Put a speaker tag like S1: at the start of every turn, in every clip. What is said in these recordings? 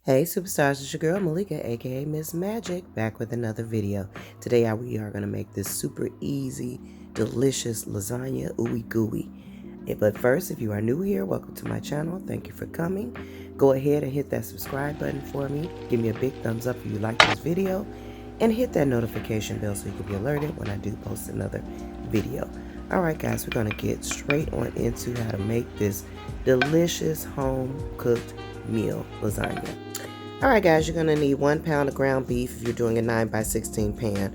S1: Hey superstars, it's your girl Malika, aka Miss Magic, back with another video. Today we are going to make this super easy, delicious lasagna ooey gooey. But first, if you are new here, welcome to my channel. Thank you for coming. Go ahead and hit that subscribe button for me. Give me a big thumbs up if you like this video. And hit that notification bell so you can be alerted when I do post another video. Alright guys, we're going to get straight on into how to make this delicious home-cooked meal lasagna. Alright guys, you're going to need 1 pound of ground beef if you're doing a 9x16 pan.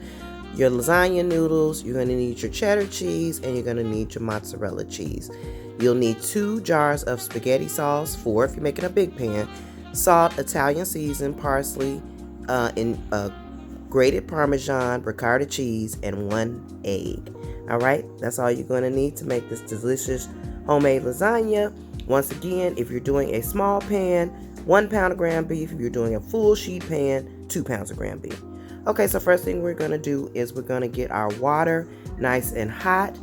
S1: Your lasagna noodles, you're going to need your cheddar cheese, and you're going to need your mozzarella cheese. You'll need 2 jars of spaghetti sauce, 4 if you're making a big pan, salt, Italian season, parsley, grated Parmesan, ricotta cheese, and 1 egg. Alright, that's all you're going to need to make this delicious homemade lasagna. Once again, if you're doing a small pan, 1 pound of ground beef. If you're doing a full sheet pan, 2 pounds of ground beef. Okay, so first thing we're going to do is we're going to get our water nice and hot,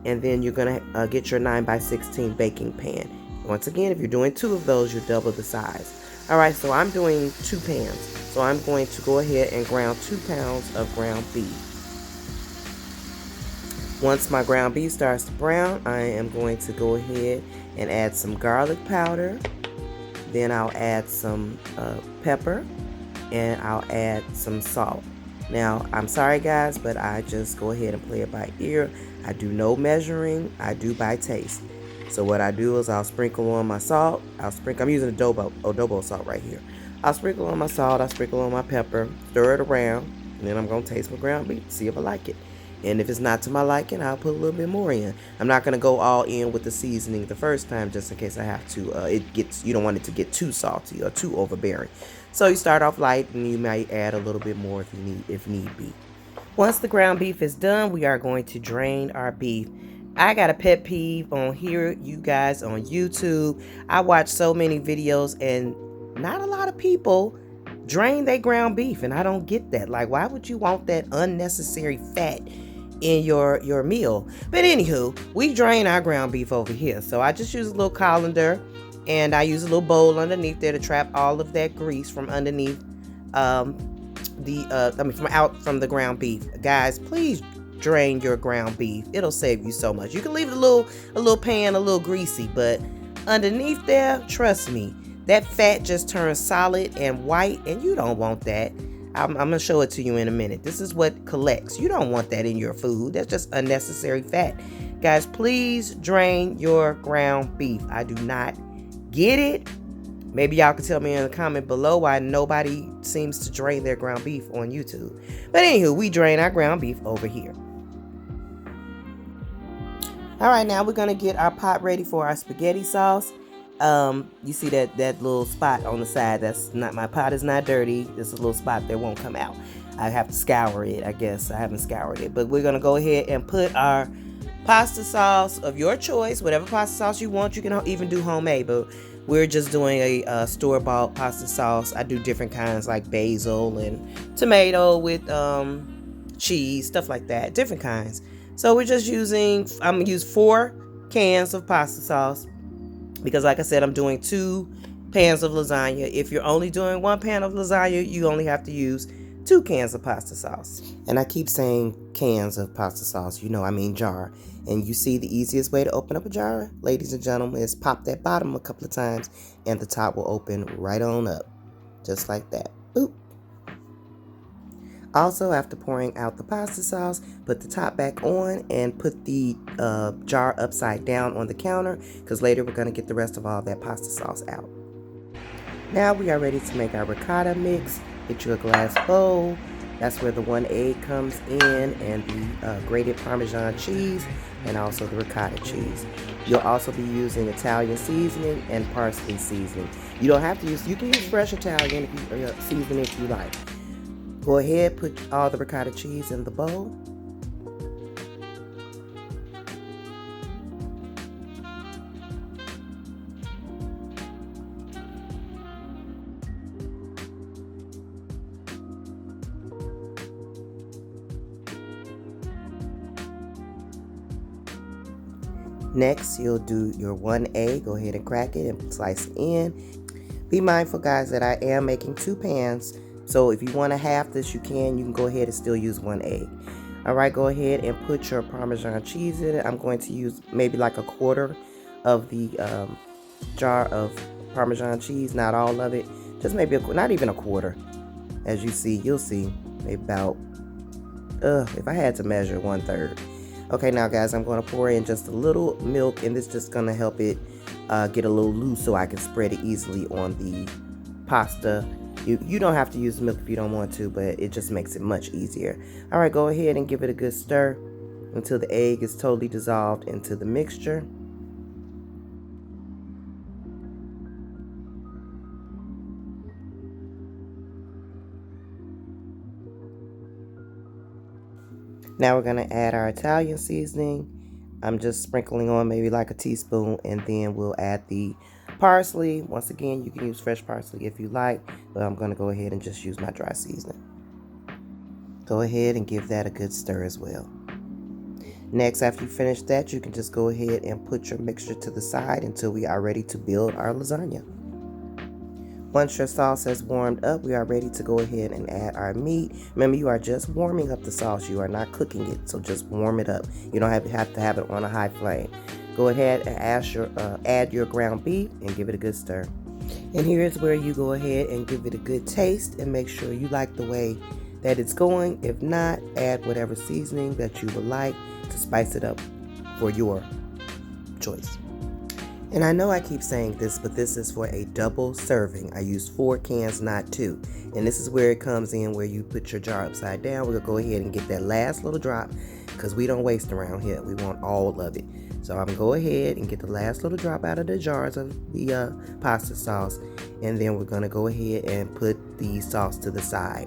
S1: and then you're going to get your 9x16 baking pan. Once again, if you're doing 2 of those, you're double the size. Alright, so I'm doing 2 pans. So I'm going to go ahead and ground 2 pounds of ground beef. Once my ground beef starts to brown, I am going to go ahead and add some garlic powder. Then I'll add some pepper, and I'll add some salt. Now, I'm sorry guys, but I just go ahead and play it by ear. I do no measuring, I do by taste. So what I do is I'll sprinkle on my salt. I'm using adobo salt right here. I'll sprinkle on my salt, I'll sprinkle on my pepper, stir it around, and then I'm going to taste my ground beef, see if I like it. And if it's not to my liking, I'll put a little bit more in. I'm not going to go all in with the seasoning the first time, just in case I have to. You don't want it to get too salty or too overbearing. So you start off light, and you might add a little bit more if need be. Once the ground beef is done, we are going to drain our beef. I got a pet peeve on here, you guys, on YouTube. I watch so many videos, and not a lot of people drain their ground beef, and I don't get that. Like, why would you want that unnecessary fat in your meal? But anywho, we drain our ground beef over here. So I just use a little colander, and I use a little bowl underneath there to trap all of that grease from underneath from the ground beef. Guys, please drain your ground beef. It'll save you so much. You can leave it a little pan a little greasy, but underneath there, trust me, that fat just turns solid and white, and you don't want that. I'm going to show it to you in a minute. This is what collects. You don't want that in your food. That's just unnecessary fat. Guys, please drain your ground beef. I do not get it. Maybe y'all can tell me in the comment below why nobody seems to drain their ground beef on YouTube. But anywho, we drain our ground beef over here. Alright, now we're going to get our pot ready for our spaghetti sauce. You see that little spot on the side? That's not, my pot is not dirty. There's a little spot that won't come out. I have to scour it, I guess. I haven't scoured it. But we're going to go ahead and put our pasta sauce of your choice, whatever pasta sauce you want. You can even do homemade, but we're just doing a store-bought pasta sauce. I do different kinds like basil and tomato with cheese, stuff like that, different kinds. So we're just I'm going to use 4 cans of pasta sauce, because like I said, I'm doing 2 pans of lasagna. If you're only doing 1 pan of lasagna, you only have to use 2 cans of pasta sauce. And I keep saying cans of pasta sauce, I mean jar. And you see the easiest way to open up a jar, ladies and gentlemen, is pop that bottom a couple of times, and the top will open right on up. Just like that. Boop. Also, after pouring out the pasta sauce, put the top back on and put the jar upside down on the counter, because later we're going to get the rest of all that pasta sauce out. Now we are ready to make our ricotta mix. Get you a glass bowl. That's where the 1 egg comes in, and the grated Parmesan cheese, and also the ricotta cheese. You'll also be using Italian seasoning and parsley seasoning. You don't have to you can use fresh Italian seasoning if you like. Go ahead, put all the ricotta cheese in the bowl. Next, you'll do your 1 egg. Go ahead and crack it and slice it in. Be mindful, guys, that I am making 2 pans. So if you want to half this, you can go ahead and still use 1 egg. All right, go ahead and put your Parmesan cheese in it. I'm going to use maybe like a quarter of the jar of Parmesan cheese, not all of it. Just maybe not even a quarter. As you see, you'll see maybe about, if I had to measure, 1/3. Okay, now guys, I'm going to pour in just a little milk, and this is just going to help it get a little loose so I can spread it easily on the pasta. You don't have to use milk if you don't want to, but it just makes it much easier. All right, go ahead and give it a good stir until the egg is totally dissolved into the mixture. Now we're going to add our Italian seasoning. I'm just sprinkling on maybe like a teaspoon, and then we'll add the parsley. Once again, you can use fresh parsley if you like, but I'm going to go ahead and just use my dry seasoning. Go ahead and give that a good stir as well. Next, after you finish that, you can just go ahead and put your mixture to the side until we are ready to build our lasagna. Once your sauce has warmed up, we are ready to go ahead and add our meat. Remember, you are just warming up the sauce. You are not cooking it, so just warm it up. You don't have to have it on a high flame. Go ahead and add your ground beef and give it a good stir. And here's where you go ahead and give it a good taste and make sure you like the way that it's going. If not, add whatever seasoning that you would like to spice it up for your choice. And I know I keep saying this, but this is for a double serving. I used 4 cans, not 2. And this is where it comes in, where you put your jar upside down. We'll go ahead and get that last little drop, because we don't waste around here. We want all of it. So I'm going to go ahead and get the last little drop out of the jars of the pasta sauce. And then we're going to go ahead and put the sauce to the side.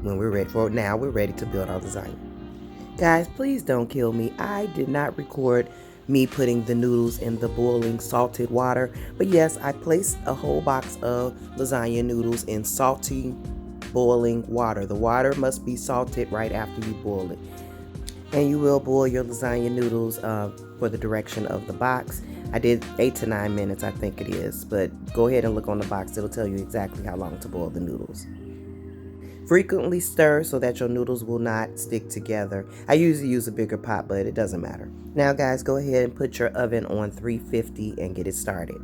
S1: When we're ready for it, now we're ready to build our lasagna. Guys, please don't kill me. I did not record me putting the noodles in the boiling salted water, but yes, I placed a whole box of lasagna noodles in salty boiling water. The water must be salted right after you boil it, and you will boil your lasagna noodles for the direction of the box. I did 8 to 9 minutes, I think it is, but go ahead and look on the box. It'll tell you exactly how long to boil the noodles. Frequently stir so that your noodles will not stick together. I usually use a bigger pot, but it doesn't matter. Now guys, go ahead and put your oven on 350 and get it started.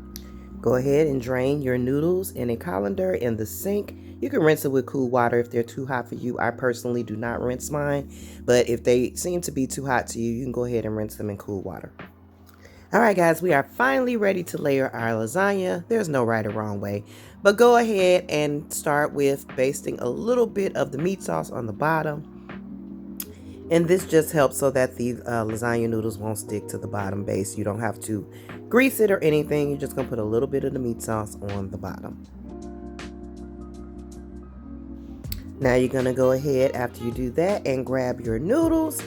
S1: Go ahead and drain your noodles in a colander in the sink. You can rinse it with cool water if they're too hot for you. I personally do not rinse mine, but if they seem to be too hot to you, you can go ahead and rinse them in cool water. All right, guys, we are finally ready to layer our lasagna. There's no right or wrong way, but go ahead and start with basting a little bit of the meat sauce on the bottom. And this just helps so that the lasagna noodles won't stick to the bottom base. You don't have to grease it or anything. You're just going to put a little bit of the meat sauce on the bottom. Now you're going to go ahead after you do that and grab your noodles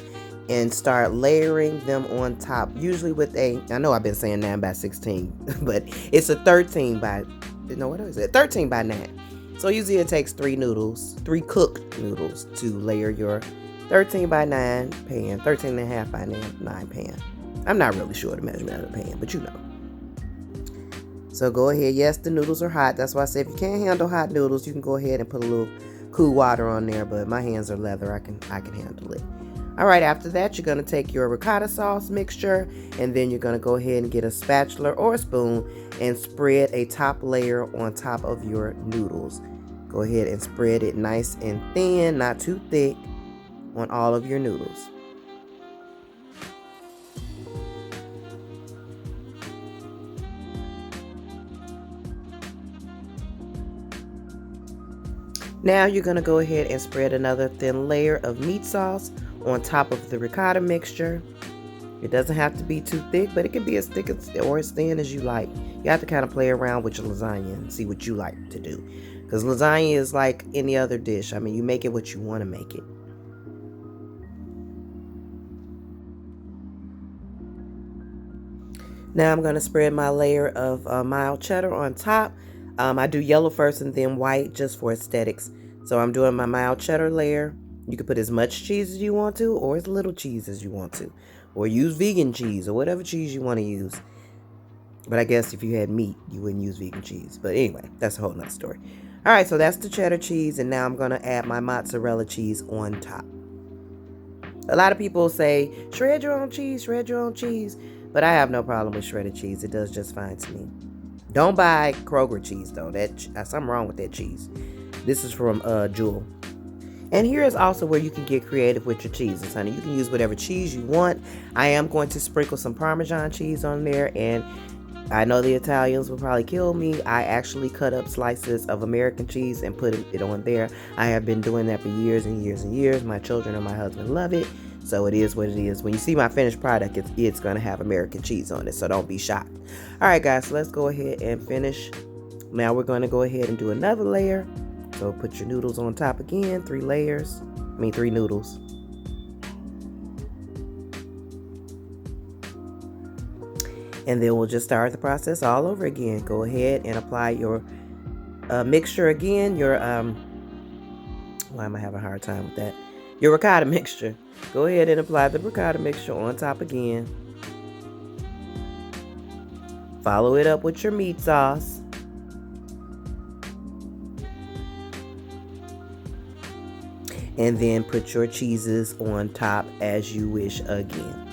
S1: and start layering them on top, usually with I know I've been saying 9 by 16, but it's a 13 by 9. So usually it takes 3 cooked noodles to layer your 13 by 9 pan, 13 and a half by 9 pan. I'm not really sure the measurement of the pan, but you know. So go ahead. Yes, the noodles are hot. That's why I said if you can't handle hot noodles, you can go ahead and put a little cool water on there, but my hands are leather. I can handle it. All right, after that, you're going to take your ricotta sauce mixture, and then you're going to go ahead and get a spatula or a spoon and spread a top layer on top of your noodles. Go ahead and spread it nice and thin, not too thick, on all of your noodles. Now you're going to go ahead and spread another thin layer of meat sauce on top of the ricotta mixture. It doesn't have to be too thick, but it can be as thick or as thin as you like. You have to kind of play around with your lasagna and see what you like to do. Because lasagna is like any other dish. I mean, you make it what you want to make it. Now I'm going to spread my layer of mild cheddar on top. I do yellow first and then white just for aesthetics. So I'm doing my mild cheddar layer. You can put as much cheese as you want to, or as little cheese as you want to, or use vegan cheese or whatever cheese you want to use. But I guess if you had meat, you wouldn't use vegan cheese. But anyway, that's a whole nother story. All right, so that's the cheddar cheese, and now I'm going to add my mozzarella cheese on top. A lot of people say, shred your own cheese, shred your own cheese. But I have no problem with shredded cheese. It does just fine to me. Don't buy Kroger cheese, though. That's something wrong with that cheese. This is from Jewel. And here is also where you can get creative with your cheeses, honey. You can use whatever cheese you want. I am going to sprinkle some Parmesan cheese on there, and I know the Italians will probably kill me. I actually cut up slices of American cheese and put it on there. I have been doing that for years and years and years. My children and my husband love it, so it is what it is. When you see my finished product, it's going to have American cheese on it, so don't be shocked. All right, guys, so let's go ahead and finish. Now we're going to go ahead and do another layer. So put your noodles on top again, 3 noodles. And then we'll just start the process all over again. Go ahead and apply your mixture again. Your, why am I having a hard time with that? Your ricotta mixture. Go ahead and apply the ricotta mixture on top again. Follow it up with your meat sauce. And then put your cheeses on top as you wish again.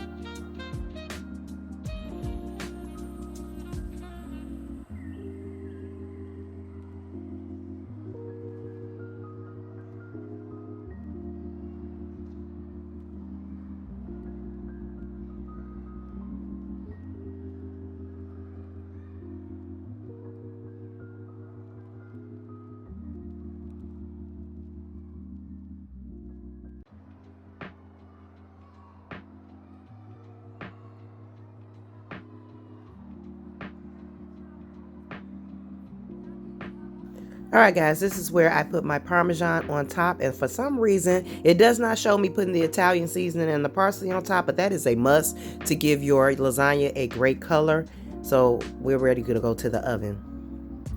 S1: All right, guys, this is where I put my Parmesan on top. And for some reason, it does not show me putting the Italian seasoning and the parsley on top, but that is a must to give your lasagna a great color. So we're ready to go to the oven.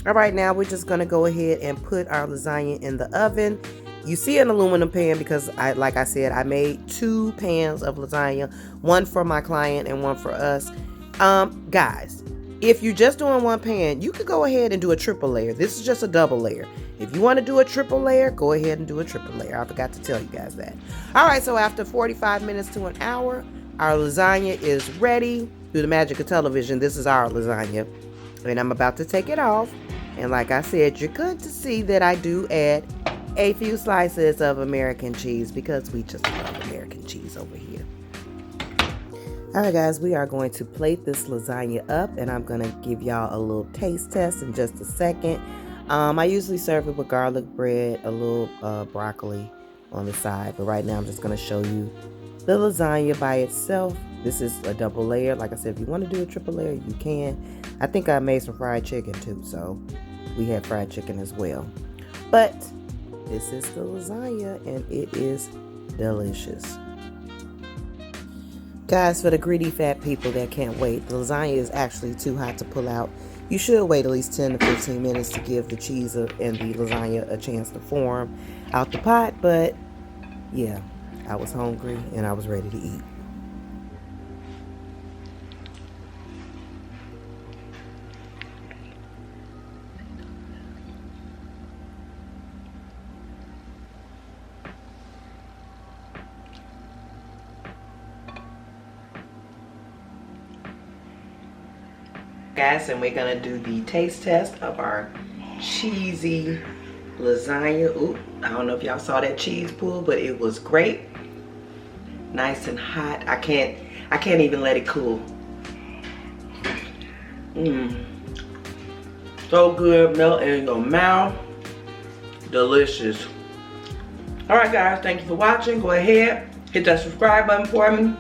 S1: All right, now we're just going to go ahead and put our lasagna in the oven. You see an aluminum pan because, like I said, I made 2 pans of lasagna, one for my client and one for us. Guys, if you're just doing 1 pan, you could go ahead and do a triple layer. This is just a double layer. If you want to do a triple layer, go ahead and do a triple layer. I forgot to tell you guys that. All right, so after 45 minutes to an hour, our lasagna is ready. Through the magic of television, this is our lasagna. And I'm about to take it off. And like I said, you're good to see that I do add a few slices of American cheese because we just love American cheese over here. All right, guys, we are going to plate this lasagna up, and I'm going to give y'all a little taste test in just a second. I usually serve it with garlic bread, a little broccoli on the side, but right now I'm just going to show you the lasagna by itself. This is a double layer. Like I said, if you want to do a triple layer, you can. I think I made some fried chicken too, so we had fried chicken as well. But this is the lasagna, and it is delicious. Guys, for the greedy fat people that can't wait, the lasagna is actually too hot to pull out. You should wait at least 10 to 15 minutes to give the cheese and the lasagna a chance to form out the pot. But yeah, I was hungry and I was ready to eat. Guys, and we're gonna do the taste test of our cheesy lasagna. Ooh, I don't know if y'all saw that cheese pool, but it was great. Nice and hot. I can't even let it cool. So good, melt in your mouth. Delicious. All right, guys, thank you for watching. Go ahead, hit that subscribe button for me.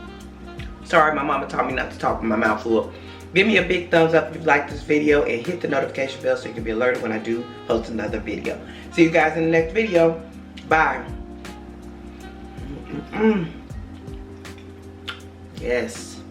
S1: Sorry, my mama taught me not to talk with my mouth full. Give me a big thumbs up if you like this video, and hit the notification bell so you can be alerted when I do post another video. See you guys in the next video. Bye. Yes.